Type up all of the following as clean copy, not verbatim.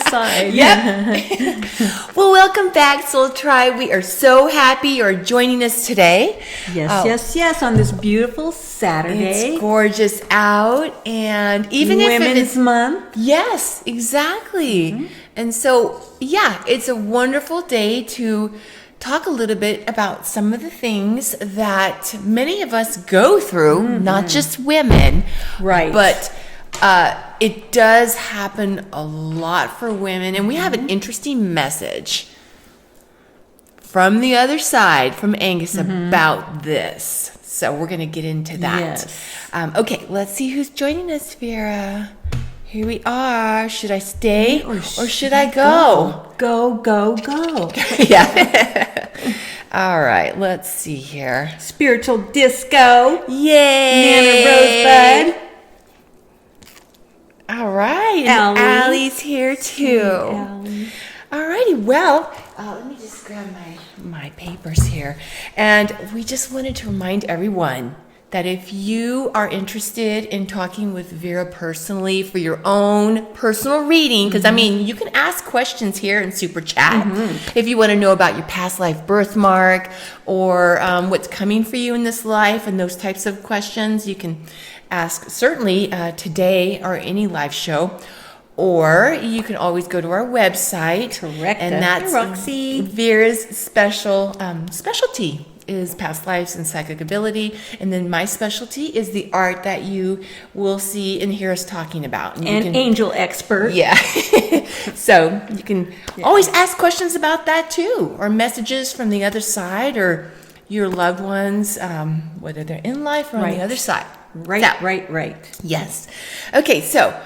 side. Yep. Well, welcome back, Soul Tribe. We are so happy you're joining us today. Yes, on this beautiful Saturday. It's gorgeous out, and even Women's Month. Yes, exactly. Mm-hmm. And so, yeah, it's a wonderful day to talk a little bit about some of the things that many of us go through, not just women. Right. But it does happen a lot for women, and we have an interesting message from the other side, from Angus, about this. So we're going to get into that. Yes. Okay, let's see who's joining us, Vera. Here we are. Should I stay or should I go? Go. Yeah. All right, let's see here. Spiritual disco. Yay! Nana Rosebud. All right. Allie. Allie's here too. Allie. All righty. Well, let me just grab my papers here. And we just wanted to remind everyone that if you are interested in talking with Vera personally for your own personal reading, because I mean, you can ask questions here in Super Chat if you want to know about your past life birthmark or what's coming for you in this life and those types of questions, you can ask certainly today or any live show. Or you can always go to our website. Correct. And that's Roxy. Vera's specialty is past lives and psychic ability. And then my specialty is the art that you will see and hear us talking about. And angel expert. Yeah. So you can always ask questions about that too, or messages from the other side, or your loved ones, whether they're in life or on the other side. Right. Yes. Okay, so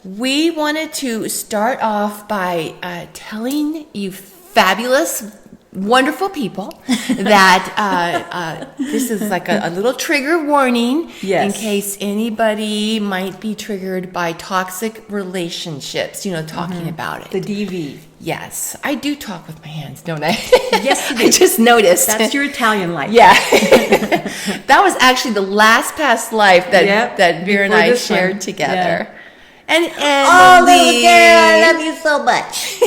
we wanted to start off by telling you fabulous, wonderful people that this is like a little trigger warning in case anybody might be triggered by toxic relationships, talking about it. The DV. Yes, I do talk with my hands, don't I? Yes, you do. I just noticed. That's your Italian life. Yeah. That was actually the last past life that Vera and I shared together. Yeah. And little girl, I love you so much.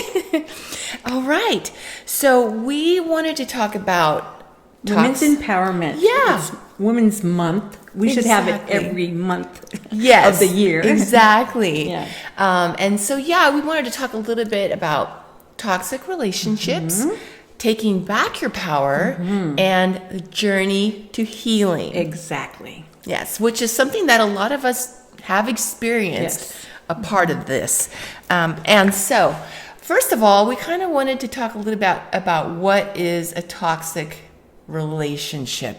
All right. So we wanted to talk about women's empowerment. Yeah. It's Women's Month. We should have it every month of the year. Exactly. Yeah. And so, we wanted to talk a little bit about toxic relationships, taking back your power, and the journey to healing. Exactly. Yes, which is something that a lot of us have experienced a part of this. And so, first of all, we kind of wanted to talk a little about what is a toxic relationship.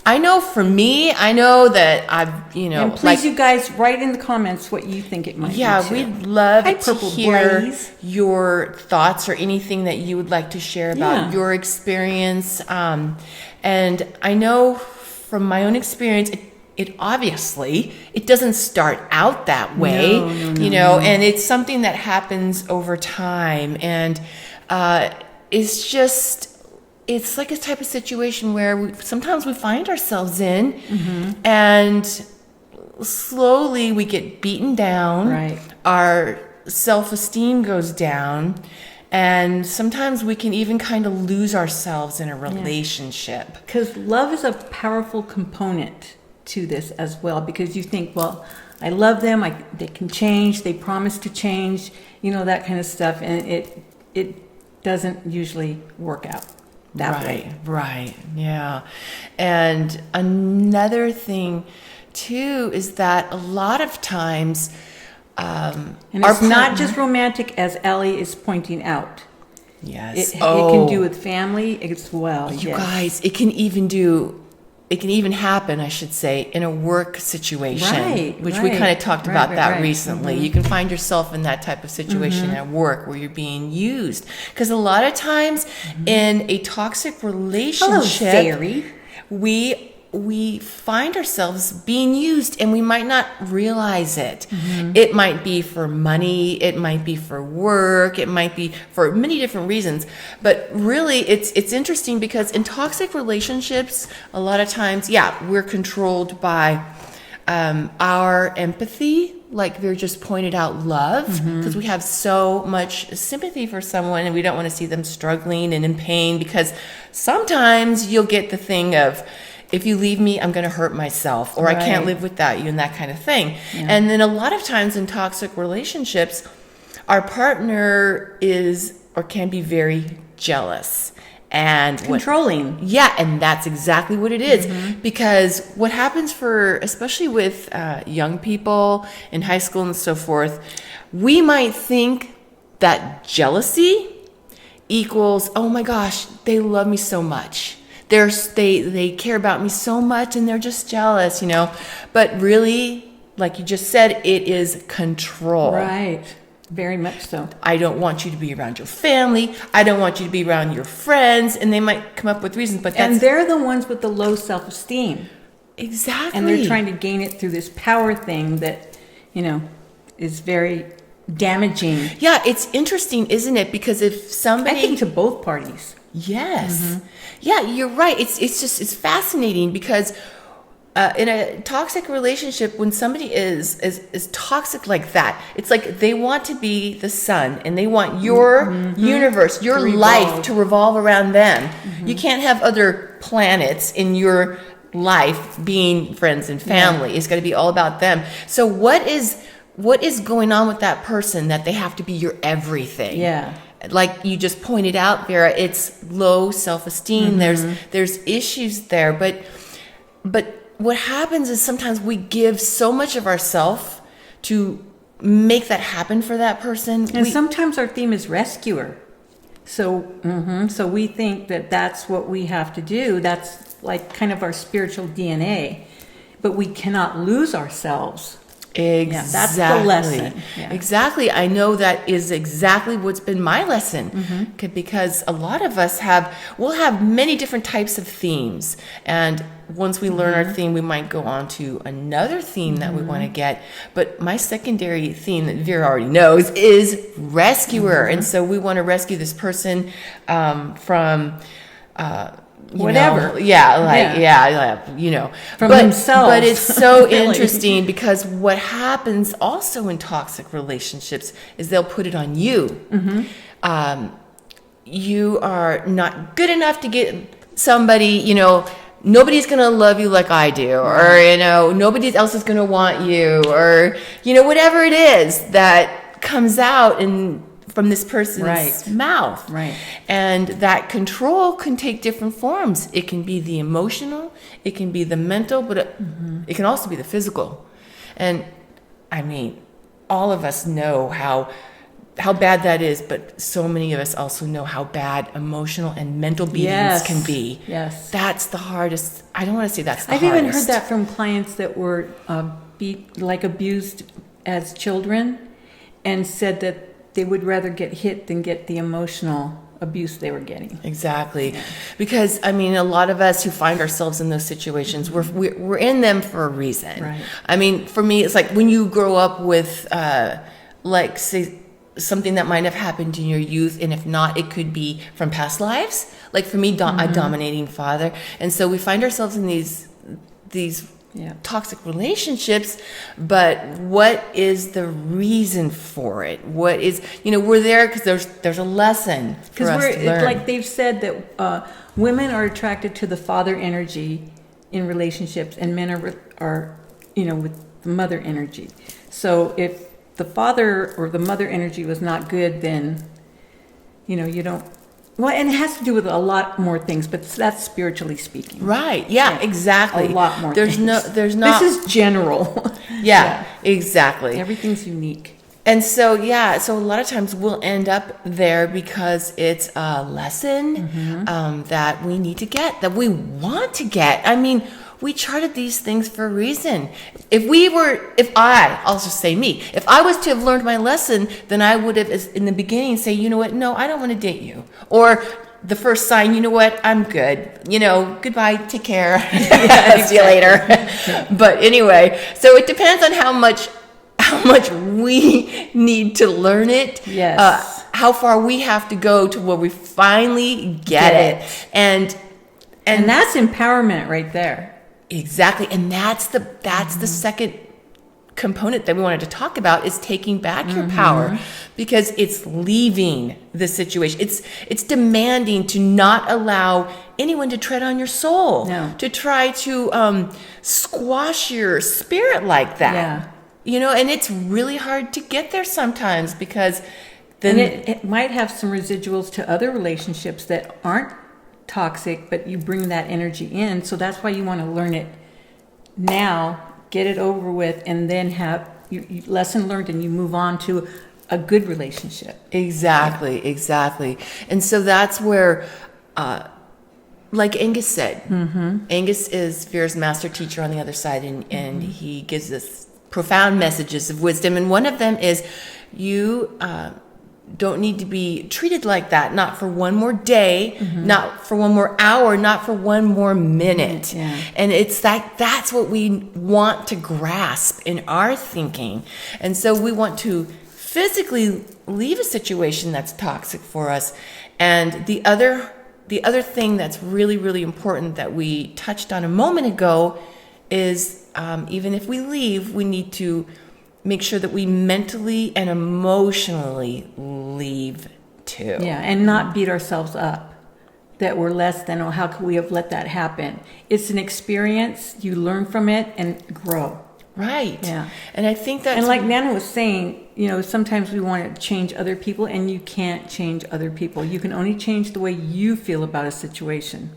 I know for me, that I've, And please, you guys, write in the comments what you think it might be. Yeah, we'd love to hear Blaze. your thoughts or anything that you would like to share about your experience. And I know from my own experience, it obviously, it doesn't start out that way, No. and it's something that happens over time. And it's like a type of situation where sometimes we find ourselves in, and slowly we get beaten down. Right. Our self-esteem goes down, and sometimes we can even kind of lose ourselves in a relationship. Because love is a powerful component to this as well, because you think, well, I love them, they can change, they promise to change, that kind of stuff, and it doesn't usually work out that way. Right, yeah. And another thing too is that a lot of times and it's not just romantic, as Ellie is pointing out. Yes. It can do with family as well. You guys, it can even happen, I should say, in a work situation, which we kind of talked about that recently. You can find yourself in that type of situation at work where you're being used. Because a lot of times in a toxic relationship, we find ourselves being used and we might not realize it. It might be for money, it might be for work, it might be for many different reasons. But really, it's interesting because in toxic relationships, a lot of times, we're controlled by our empathy like Vera just pointed out, love, because we have so much sympathy for someone and we don't want to see them struggling and in pain, because sometimes you'll get the thing of, if you leave me, I'm going to hurt myself, or I can't live without you, and that kind of thing. Yeah. And then a lot of times in toxic relationships, our partner is or can be very jealous and controlling. And that's exactly what it is. Because what happens especially with young people in high school and so forth, we might think that jealousy equals, oh my gosh, they love me so much. They care about me so much and they're just jealous, But really, like you just said, it is control. Right. Very much so. I don't want you to be around your family. I don't want you to be around your friends. And they might come up with reasons, but and they're the ones with the low self-esteem. Exactly. And they're trying to gain it through this power thing that, is very damaging. Yeah, it's interesting, isn't it? Because if somebody... I think to both parties. Yes. Yeah, you're right. It's fascinating because in a toxic relationship, when somebody is toxic like that, it's like they want to be the sun and they want your universe, your life to revolve around them. You can't have other planets in your life being friends and family. It's got to be all about them. So what is going on with that person that they have to be your everything? Yeah. Like you just pointed out, Vera, it's low self-esteem. There's issues there, but what happens is sometimes we give so much of ourselves to make that happen for that person. And sometimes our theme is rescuer. So we think that that's what we have to do. That's like kind of our spiritual DNA, but we cannot lose ourselves. Exactly. Yeah, that's the lesson. Yeah. Exactly. I know that is exactly what's been my lesson, because a lot of us we'll have many different types of themes. And once we learn our theme, we might go on to another theme that we want to get. But my secondary theme that Vera already knows is rescuer. And so we want to rescue this person from... whatever. From themselves. But it's so interesting because what happens also in toxic relationships is they'll put it on you. You are not good enough to get somebody, nobody's going to love you like I do, or, nobody else is going to want you, or, whatever it is that comes out from this person's mouth. Right. And that control can take different forms. It can be the emotional, it can be the mental, but it can also be the physical. And I mean, all of us know how bad that is, but so many of us also know how bad emotional and mental beatings can be. Yes. That's the hardest. I don't want to say that's the I've hardest. even heard that from clients that were abused as children, and said that they would rather get hit than get the emotional abuse they were getting. Exactly. Yeah. Because, I mean, a lot of us who find ourselves in those situations, we're in them for a reason. Right. I mean, for me, it's like when you grow up with, say, something that might have happened in your youth, and if not, it could be from past lives. Like for me, a dominating father. And so we find ourselves in these toxic relationships, but what is the reason for it? What is, we're there because there's a lesson for us to learn. Like they've said that women are attracted to the father energy in relationships, and men are with the mother energy. So if the father or the mother energy was not good, then you don't. Well, and it has to do with a lot more things, but that's spiritually speaking. Right. Yeah, exactly. A lot more things. There's not. This is general. Yeah, exactly. Everything's unique. And so a lot of times we'll end up there because it's a lesson that we need to get, that we want to get. I mean, we charted these things for a reason. I'll just say me, if I was to have learned my lesson, then I would have, in the beginning, say, you know what, no, I don't want to date you. Or the first sign, you know what, I'm good. Goodbye, take care. See you later. But anyway, so it depends on how much we need to learn it. Yes. How far we have to go to where we finally get it. And that's empowerment right there. Exactly. And that's the second component that we wanted to talk about is taking back your power, because it's leaving the situation. It's demanding to not allow anyone to tread on your soul, to try to squash your spirit like that. Yeah. You know, and it's really hard to get there sometimes, because then and it might have some residuals to other relationships that aren't toxic, but you bring that energy in. So that's why you want to learn it now, get it over with, and then have you lesson learned, and you move on to a good relationship. Exactly. And so that's where, like Angus said, Angus is Vera's master teacher on the other side, and he gives us profound messages of wisdom. And one of them is, you don't need to be treated like that, not for one more day, not for one more hour, not for one more minute. And it's that's what we want to grasp in our thinking. And so we want to physically leave a situation that's toxic for us. And the other thing that's really, really important that we touched on a moment ago is, even if we leave, we need to make sure that we mentally and emotionally leave too. Yeah, and not beat ourselves up that we're less than, or how could we have let that happen? It's an experience. You learn from it and grow. Right. Yeah. And I think that's... And like Nana was saying, you know, sometimes we want to change other people, and you can't change other people. You can only change the way you feel about a situation.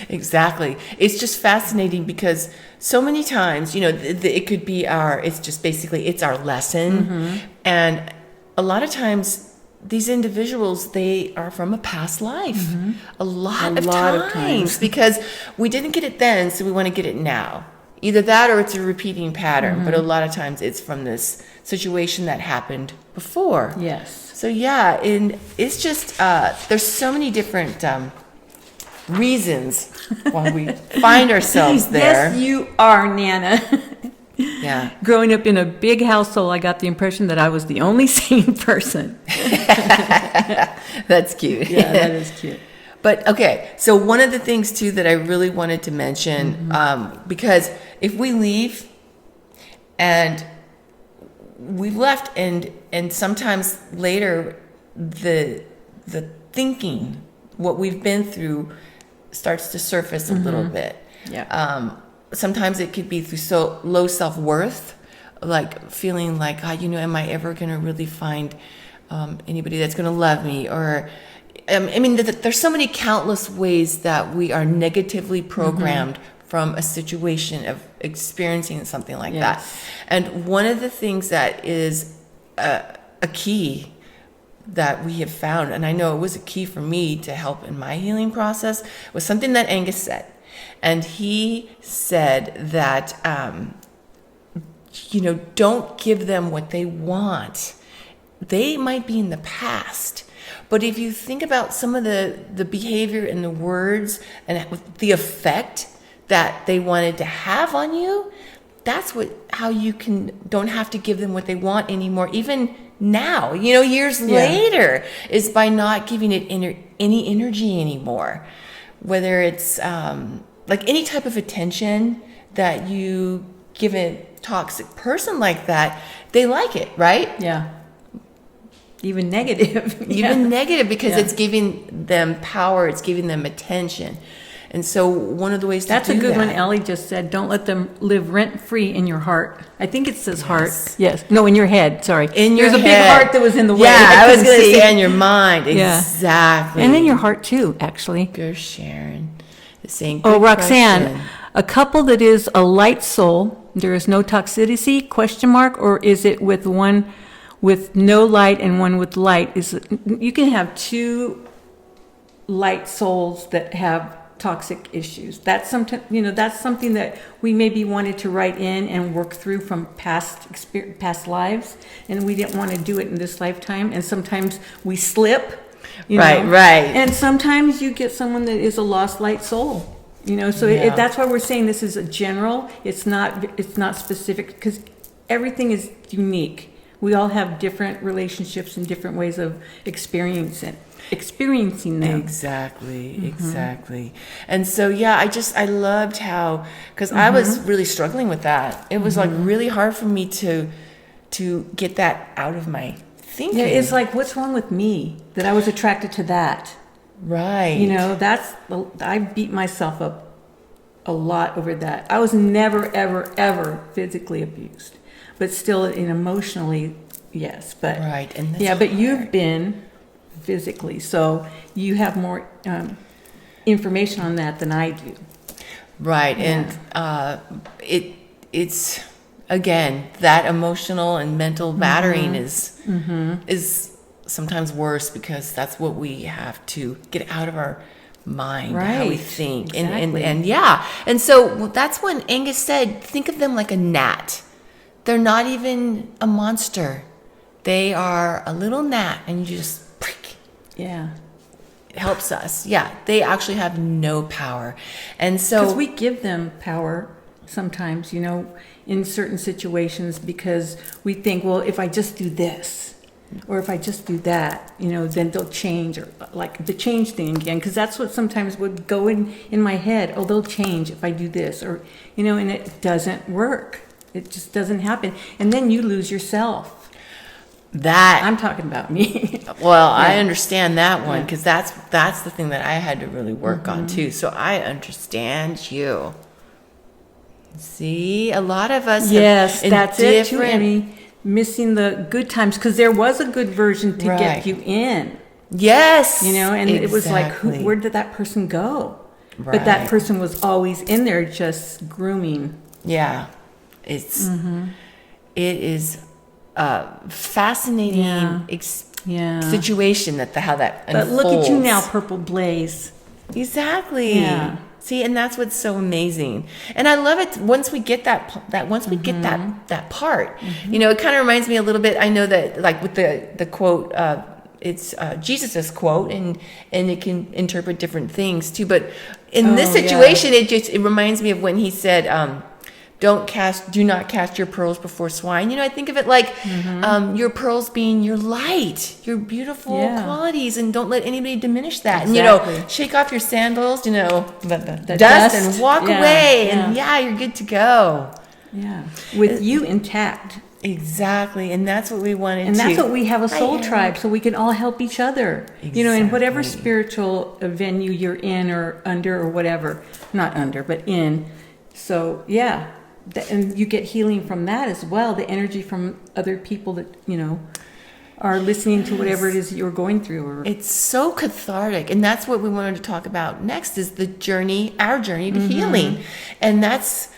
Exactly. It's just fascinating, because so many times, you know, it could be it's our lesson. And a lot of times these individuals, they are from a past life. A lot of times, because we didn't get it then, so we want to get it now. Either that, or it's a repeating pattern. But a lot of times it's from this situation that happened before. Yes. So yeah, and it's just, there's so many different reasons why we find ourselves there. Yes, you are, Nana. Yeah. Growing up in a big household, I got the impression that I was the only sane person. That's cute. Yeah, that is cute. But okay, so one of the things too that I really wanted to mention, because if we leave and we've left, and sometimes later the thinking, what we've been through, starts to surface a little bit. Yeah. Sometimes it could be through so low self-worth, like feeling like, am I ever going to really find anybody that's going to love me? Or, I mean, there's so many countless ways that we are negatively programmed from a situation of experiencing something like that. And one of the things that is a key that we have found, and I know it was a key for me to help in my healing process, was something that Angus said. And he said that, don't give them what they want. They might be in the past. But if you think about some of the behavior and the words and the effect that they wanted to have on you, that's how you don't have to give them what they want anymore, even now, years later, is by not giving it any energy anymore. Whether it's like any type of attention that you give a toxic person like that, they like it, right? Yeah. Even negative. Even negative, because it's giving them power, it's giving them attention. And so one of the ways That's to do a good that, one. Ellie just said, don't let them live rent-free in your heart. I think it says heart. Yes. No, in your head. Sorry. In your There's head. a big heart that was in the way. Yeah, I was going to see. say in your mind. Yeah. Exactly. And in your heart, too, actually. Go, Sharon. Saying, Oh, Roxanne, question. a couple that is a light soul, there is no toxicity, ? Or is it with one with no light and one with light? You can have two light souls that have toxic issues. That's that's something that we maybe wanted to write in and work through from past lives, and we didn't want to do it in this lifetime. And sometimes we slip. Right. And sometimes you get someone that is a lost light soul. So that's why we're saying this is a general. It's not specific, because everything is unique. We all have different relationships and different ways of experiencing them. Exactly. And so, yeah, I loved how, because I was really struggling with that. It was like really hard for me to get that out of my thinking. Yeah, it's like, what's wrong with me that I was attracted to that? Right. You know, I beat myself up a lot over that. I was never, ever, ever physically abused, but still emotionally, yes. But right. And yeah, but you've been physically, so you have more information on that than I do. Right. Yeah. And it's again, that emotional and mental battering is sometimes worse, because that's what we have to get out of our mind, how we think. Exactly. And so that's when Angus said, think of them like a gnat. They're not even a monster. They are a little gnat, and you just prick. Yeah. It helps us. Yeah. They actually have no power. And so, because we give them power sometimes, in certain situations, because we think, well, if I just do this, or if I just do that, then they'll change, or like the change thing again, because that's what sometimes would go in my head. Oh, they'll change if I do this, or, and it doesn't work. It just doesn't happen. And then you lose yourself. That I'm talking about me. Well, Yeah. I understand that one, because that's the thing that I had to really work on too. So I understand you. See, a lot of us Yes, have that's it too, Emmy. Missing the good times, because there was a good version to Right. get you in. Yes. And it was like, where did that person go? But that Right. person was always in there, just grooming. Yeah. It is a fascinating Yeah. situation how that unfolds. But look at you now, Purple Blaze. Exactly. Yeah. See, and that's what's so amazing. And I love it once we get that part. It kind of reminds me a little bit, I know that like with the quote, it's Jesus's quote, and it can interpret different things too. But in this situation, it reminds me of when he said, do not cast your pearls before swine. I think of it like your pearls being your light, your beautiful qualities, and don't let anybody diminish that. Exactly. And shake off your sandals, the dust, dust. and walk away, and you're good to go. Yeah. With you intact. Exactly, and that's what we wanted. And that's what we have, a soul tribe, so we can all help each other. In whatever spiritual venue you're in or under or whatever. Not under, but in. So, yeah. And you get healing from that as well, the energy from other people that, are listening to whatever it is that you're going through. It's so cathartic. And that's what we wanted to talk about next, is our journey to healing. And that's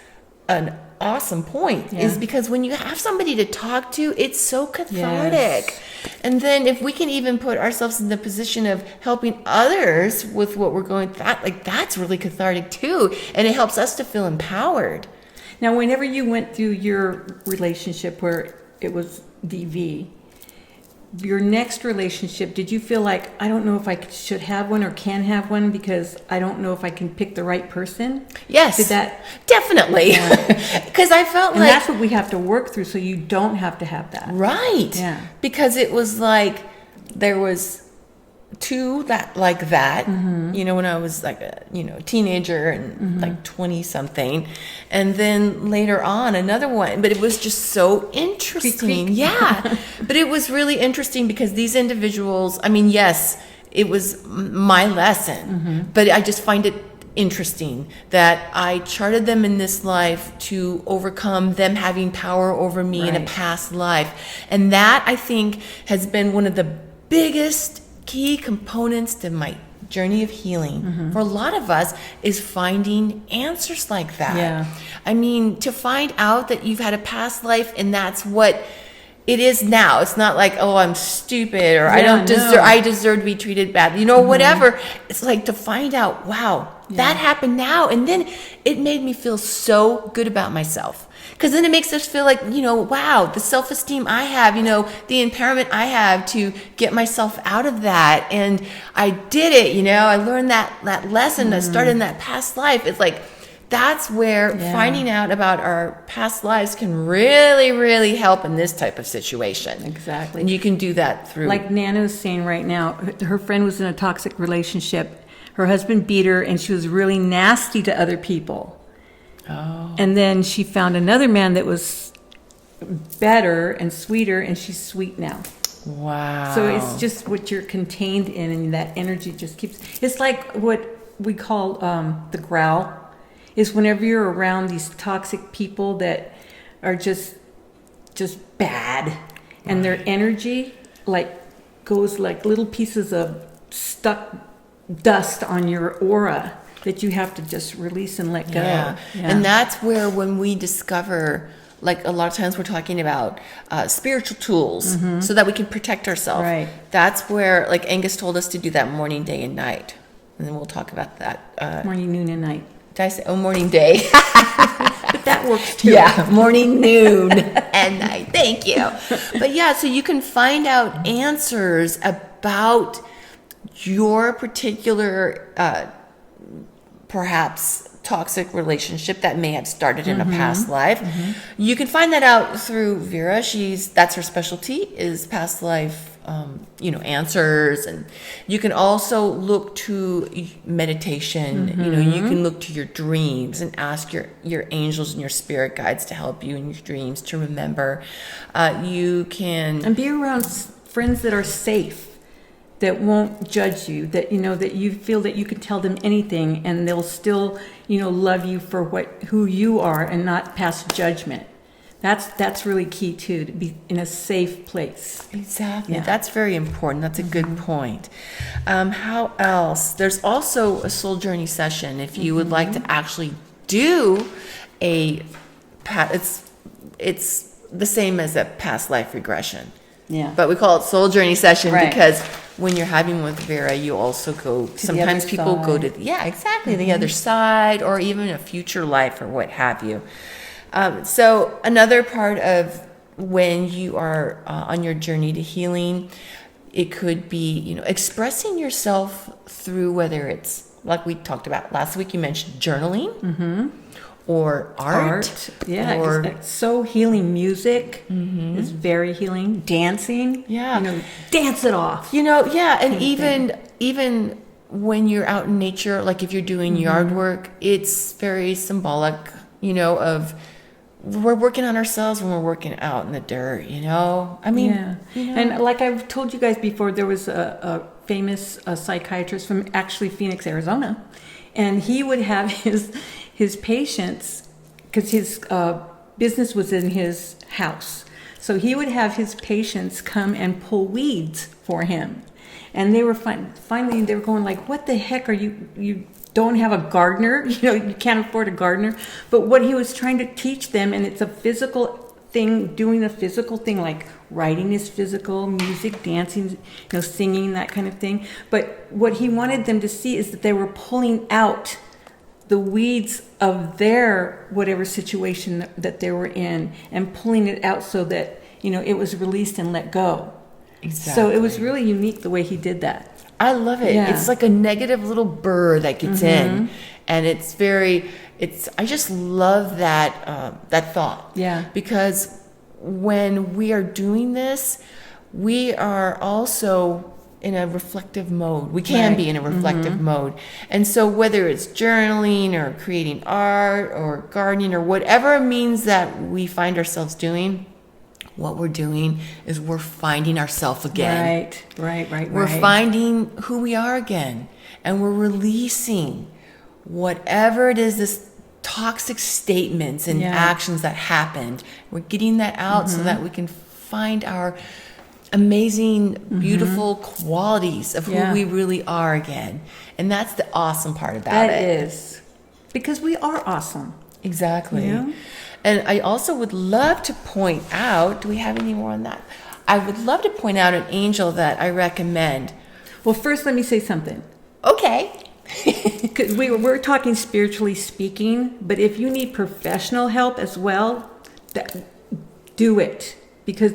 an awesome point, is because when you have somebody to talk to, it's so cathartic. Yes. And then if we can even put ourselves in the position of helping others with what we're going through, that's really cathartic too. And it helps us to feel empowered. Now, whenever you went through your relationship where it was DV, your next relationship, did you feel like, I don't know if I should have one or can have one because I don't know if I can pick the right person? Yes. Did that? Definitely. Because I felt And like... that's what we have to work through, so you don't have to have that. Right. Yeah. Because it was like, there was two like that, when I was like a teenager and like 20 something, and then later on another one, but it was just so interesting. Yeah. But it was really interesting because these individuals, yes, it was my lesson, but I just find it interesting that I charted them in this life to overcome them having power over me in a past life. And that, I think, has been one of the biggest key components to my journey of healing for a lot of us, is finding answers like that. Yeah. To find out that you've had a past life and that's what it is now. It's not like, oh, I'm stupid, or I deserve to be treated badly, whatever. It's like to find out, wow, that happened now. And then it made me feel so good about myself. Because then it makes us feel like, wow, the self-esteem I have, the empowerment I have to get myself out of that. And I did it, I learned that lesson that started in that past life. It's like, that's where finding out about our past lives can really, really help in this type of situation. Exactly. And you can do that through... Like Nana's saying right now, her friend was in a toxic relationship. Her husband beat her, and she was really nasty to other people. Oh. And then she found another man that was better and sweeter, and she's sweet now. Wow. So it's just what you're contained in, and that energy just keeps... It's like what we call the growl. Is whenever you're around these toxic people that are just bad, and their energy like goes like little pieces of stuck dust on your aura that you have to just release and let go. Yeah. And that's where when we discover, like a lot of times we're talking about spiritual tools so that we can protect ourselves. Right. That's where, like Angus told us to do that morning, day, and night. And then we'll talk about that. Morning, noon, and night. Did I say, morning, day? But that works too. Yeah, morning, noon, and night. Thank you. But yeah, so you can find out answers about your particular, perhaps, toxic relationship that may have started in a past life. You can find that out through Vera. That's her specialty, is past life answers. And you can also look to meditation. You can look to your dreams and ask your angels and your spirit guides to help you in your dreams to remember. You can... And be around friends that are safe, that won't judge you, that that you feel that you can tell them anything and they'll still love you for who you are and not pass judgment. That's really key too, to be in a safe place. Exactly. Yeah. That's very important. That's a good point. How else? There's also a soul journey session if you would like to actually do it's the same as a past life regression. Yeah. But we call it soul journey session right. because when you're having with Vera, you also go, sometimes people side. go to, the other side, or even a future life or what have you. So another part of when you are on your journey to healing, it could be, expressing yourself through, whether it's like we talked about last week, you mentioned journaling or art. Yeah, or it's so healing. Music is very healing. Dancing. Yeah. Dance it off. And even when you're out in nature, like if you're doing yard work, it's very symbolic, of we're working on ourselves when we're working out in the dirt, I mean, and like I've told you guys before, there was a famous psychiatrist from actually Phoenix, Arizona, and he would have his patients, because his business was in his house, so he would have his patients come and pull weeds for him, and they were finally they were going like, what the heck are you don't have a gardener, you can't afford a gardener. But what he was trying to teach them, and it's a physical thing, doing a physical thing, like writing is physical, music, dancing, singing, that kind of thing. But what he wanted them to see is that they were pulling out the weeds of their whatever situation that they were in, and pulling it out so that it was released and let go. Exactly. So it was really unique the way he did that. I love it. Yeah. It's like a negative little burr that gets in, and I just love that thought. Yeah. Because when we are doing this, we are also in a reflective mode. We can be in a reflective mode. And so whether it's journaling or creating art or gardening or whatever means that we find ourselves doing, what we're doing is we're finding ourselves again. Right. We're finding who we are again. And we're releasing whatever it is, this toxic statements and actions that happened. We're getting that out so that we can find our amazing, beautiful qualities of who we really are again. And that's the awesome part about it. That is. Because we are awesome. Exactly. Yeah. And I also would love to point out, do we have any more on that? I would love to point out an angel that I recommend. Well, first let me say something. Okay. Because we're talking spiritually speaking, but if you need professional help as well, do it. Because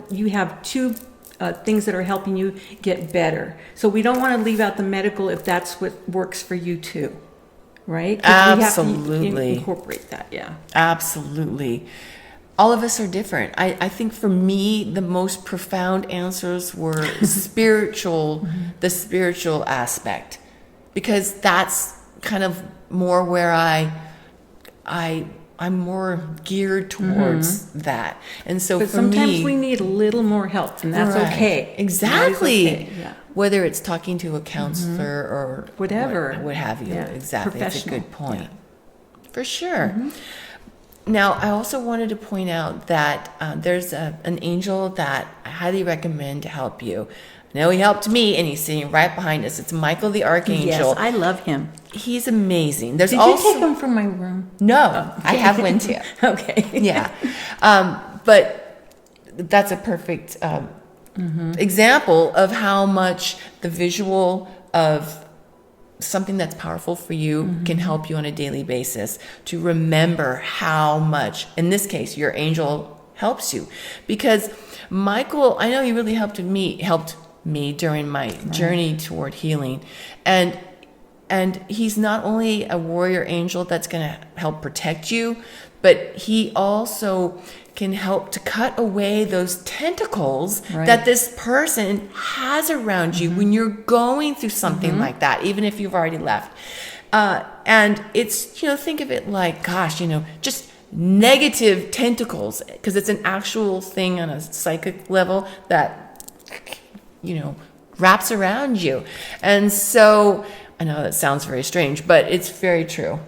you have two things that are helping you get better. So we don't want to leave out the medical if that's what works for you too. right? 'Cause we have to Absolutely. incorporate that, yeah. Absolutely. All of us are different. I think for me, the most profound answers were spiritual, the spiritual aspect, because that's kind of more where I'm more geared towards that. And so But for sometimes me, we need a little more help, and that's right. okay. Exactly. That is okay, yeah. Whether it's talking to a counselor or Whatever. what have you. Yeah. Exactly. That's a Professional. good point. For sure. Now, I also wanted to point out that there's an angel that I highly recommend to help you. I know he helped me, and he's sitting right behind us. It's Michael the Archangel. Yes, I love him. He's amazing. There's Did also you take him from my room? no, I have one too. Okay. Yeah, but that's a perfect example of how much the visual of something that's powerful for you can help you on a daily basis to remember how much, in this case, your angel helps you. Because Michael, I know he really helped me during my journey toward healing. And he's not only a warrior angel that's going to help protect you, but he also can help to cut away those tentacles that this person has around you when you're going through something like that, even if you've already left. And it's, think of it like, gosh, just negative tentacles, because it's an actual thing on a psychic level that, wraps around you. And so I know that sounds very strange, but it's very true.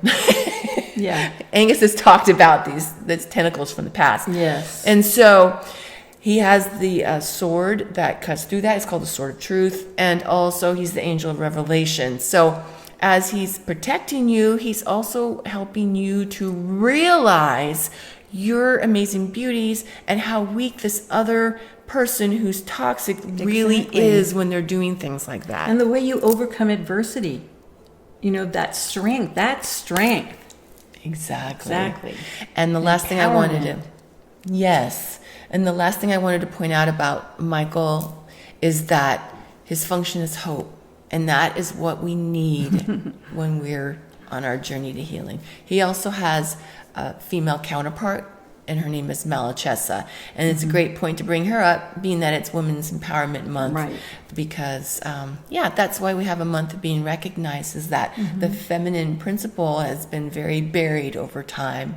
Yeah. Angus has talked about these tentacles from the past. Yes. And so he has the sword that cuts through that. It's called the Sword of Truth. And also he's the angel of revelation. So as he's protecting you, he's also helping you to realize your amazing beauties and how weak this other person who's toxic really is when they're doing things like that. And the way you overcome adversity, that strength. Exactly. And the last thing I wanted to point out about Michael is that his function is hope. And that is what we need when we're on our journey to healing. He also has a female counterpart, and her name is Malachessa. And it's a great point to bring her up, being that it's Women's Empowerment Month. Right. Because, that's why we have a month of being recognized, is that the feminine principle has been very buried over time,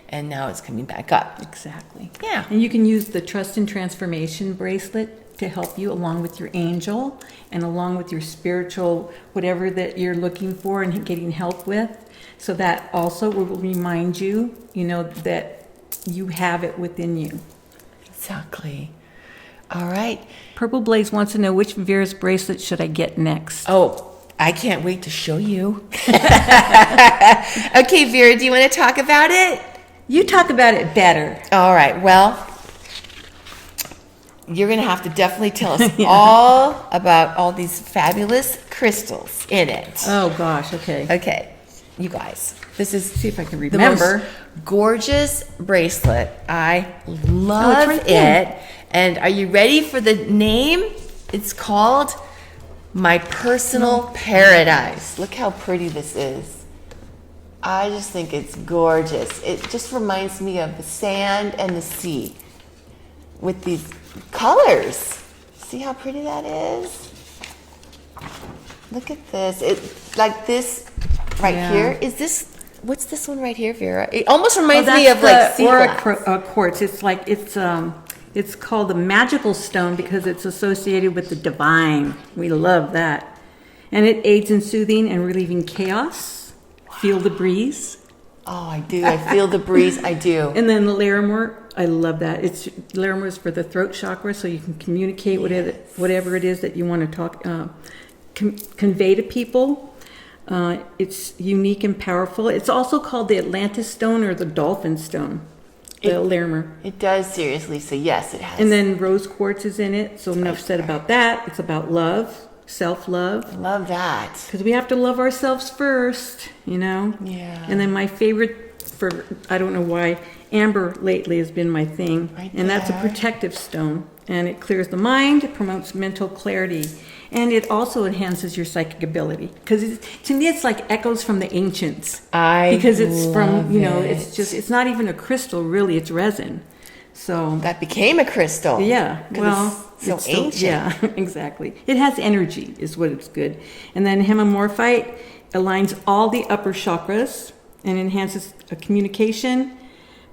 and now it's coming back up. Exactly. Yeah. And you can use the Trust and Transformation bracelet to help you along with your angel and along with your spiritual, whatever that you're looking for and getting help with. So that also will remind you, that you have it within you. Exactly. All right. Purple Blaze wants to know which Vera's bracelet should I get next. Oh, I can't wait to show you. Okay, Vera, do you want to talk about it? You talk about it better. All right. Well, you're going to have to definitely tell us all about all these fabulous crystals in it. Oh, gosh. Okay. Okay. You guys, this is, See if I can the remember. most gorgeous bracelet. I love right there. it. And are you ready for the name? It's called My Personal Paradise. Look how pretty this is. I just think it's gorgeous. It just reminds me of the sand and the sea with these colors. See how pretty that is? Look at this. It's like this right here. Is this, what's this one right here, Vera? It almost reminds me of like sea glass. Quartz. It's called the magical stone because it's associated with the divine. We love that. And it aids in soothing and relieving chaos. Wow. Feel the breeze. Oh, I do. I feel the breeze. I do. And then the Larimore, I love that. Larimore is for the throat chakra, so you can communicate whatever it is that you want to talk, convey to people. It's unique and powerful. It's also called the Atlantis stone or the dolphin stone. The Larimore. It does seriously. So yes, it has. And then rose quartz is in it. So enough said about that. It's about love, self-love. Love that. Because we have to love ourselves first, Yeah. And then my favorite I don't know why, amber lately has been my thing. Right and that's a there. protective stone. And it clears the mind, it promotes mental clarity. And it also enhances your psychic ability. Because to me, it's like echoes from the ancients. Because it's from, it's not even a crystal, really, it's resin. So that became a crystal. Yeah, well, it's ancient. Yeah, exactly. It has energy, is what it's good. And then hemimorphite aligns all the upper chakras and enhances communication,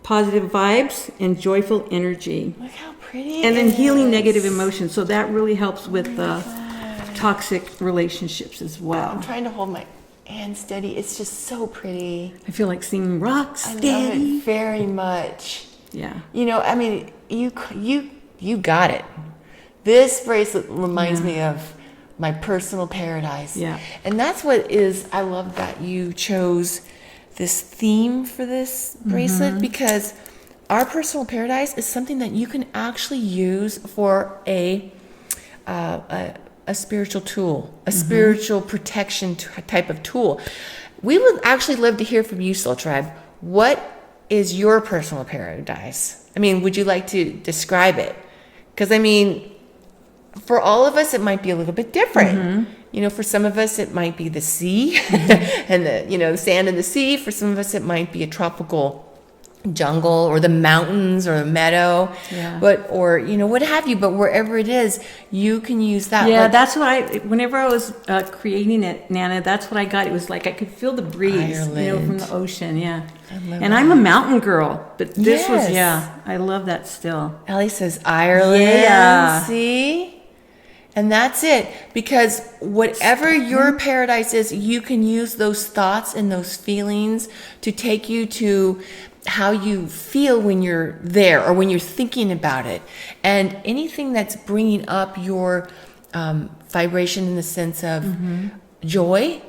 positive vibes, and joyful energy. Look how pretty. And then healing negative emotions. So that really helps with toxic relationships as well. I'm trying to hold my hand steady. It's just so pretty. I feel like singing rock steady. I love it very much. Yeah. I mean, you got it. This bracelet reminds me of my personal paradise. Yeah. And that's I love that you chose this theme for this bracelet, because our personal paradise is something that you can actually use for a spiritual tool, a spiritual protection type of tool. We would actually love to hear from you, Soul Tribe. What is your personal paradise? I mean, would you like to describe it? Because, I mean, for all of us, it might be a little bit different. For some of us, it might be the sea and the sand and the sea. For some of us, it might be a tropical jungle or the mountains or a meadow, or what have you. But wherever it is, you can use that. Yeah, that's what whenever I was creating it, Nana, that's what I got. It was like I could feel the breeze, from the ocean. Yeah, and I'm a mountain girl, but this was I love that still. Ellie says Ireland. Yeah, see. And that's it, because whatever your paradise is, you can use those thoughts and those feelings to take you to how you feel when you're there or when you're thinking about it. And anything that's bringing up your vibration in the sense of joy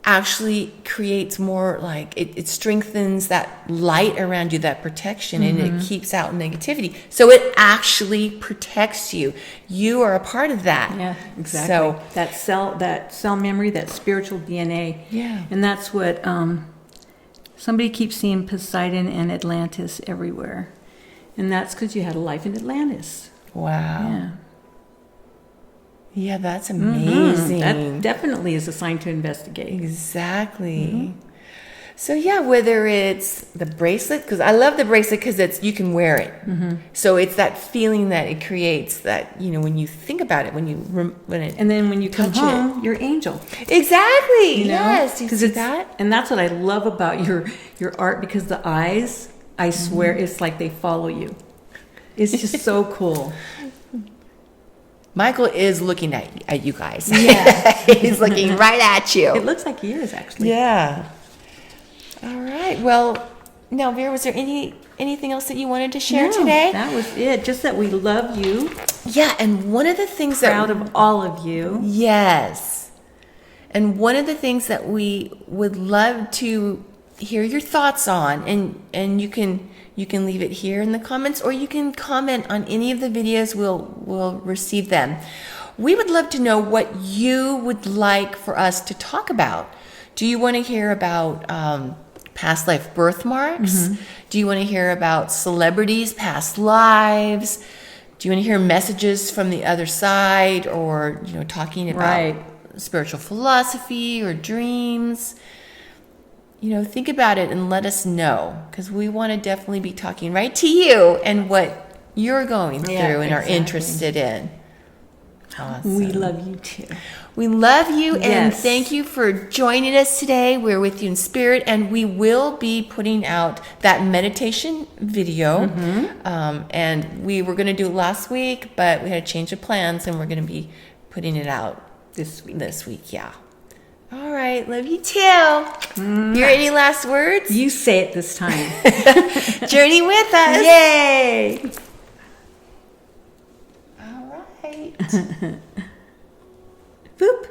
actually creates more, like it strengthens that light around you, that protection, and it keeps out negativity. So it actually protects you. You are a part of that. Yeah, exactly. So that cell memory, that spiritual DNA. Yeah. And that's what somebody keeps seeing Poseidon and Atlantis everywhere. And that's because you had a life in Atlantis. Wow. Yeah. Yeah, that's amazing. That definitely is a sign to investigate. Exactly. So yeah, whether it's the bracelet, because I love the bracelet because you can wear it. So it's that feeling that it creates, that when you think about it, and then when you come home, your angel. Exactly. Yes. You see that? And that's what I love about your art, because the eyes, I swear, it's like they follow you. It's just so cool. Michael is looking at you guys. Yeah. He's looking right at you. It looks like he is, actually. Yeah. All right. Well, now, Vera, was there anything else that you wanted to share today? That was it. Just that we love you. Yeah, and one of the things proud of all of you. Yes. And one of the things that we would love to hear your thoughts on, and you can leave it here in the comments, or you can comment on any of the videos. We'll receive them. We would love to know what you would like for us to talk about. Do you want to hear about past life birthmarks? Do you want to hear about celebrities' past lives? Do you want to hear messages from the other side, or talking about spiritual philosophy or dreams? Think about it and let us know, because we want to definitely be talking right to you and what you're going through and are interested in. Awesome. We love you too. We love you, and thank you for joining us today. We're with you in spirit, and we will be putting out that meditation video. And we were going to do it last week, but we had a change of plans, and we're going to be putting it out this week. Yeah. All right, love you too. Your any last words? You say it this time. Journey with us. Yay! All right. Boop.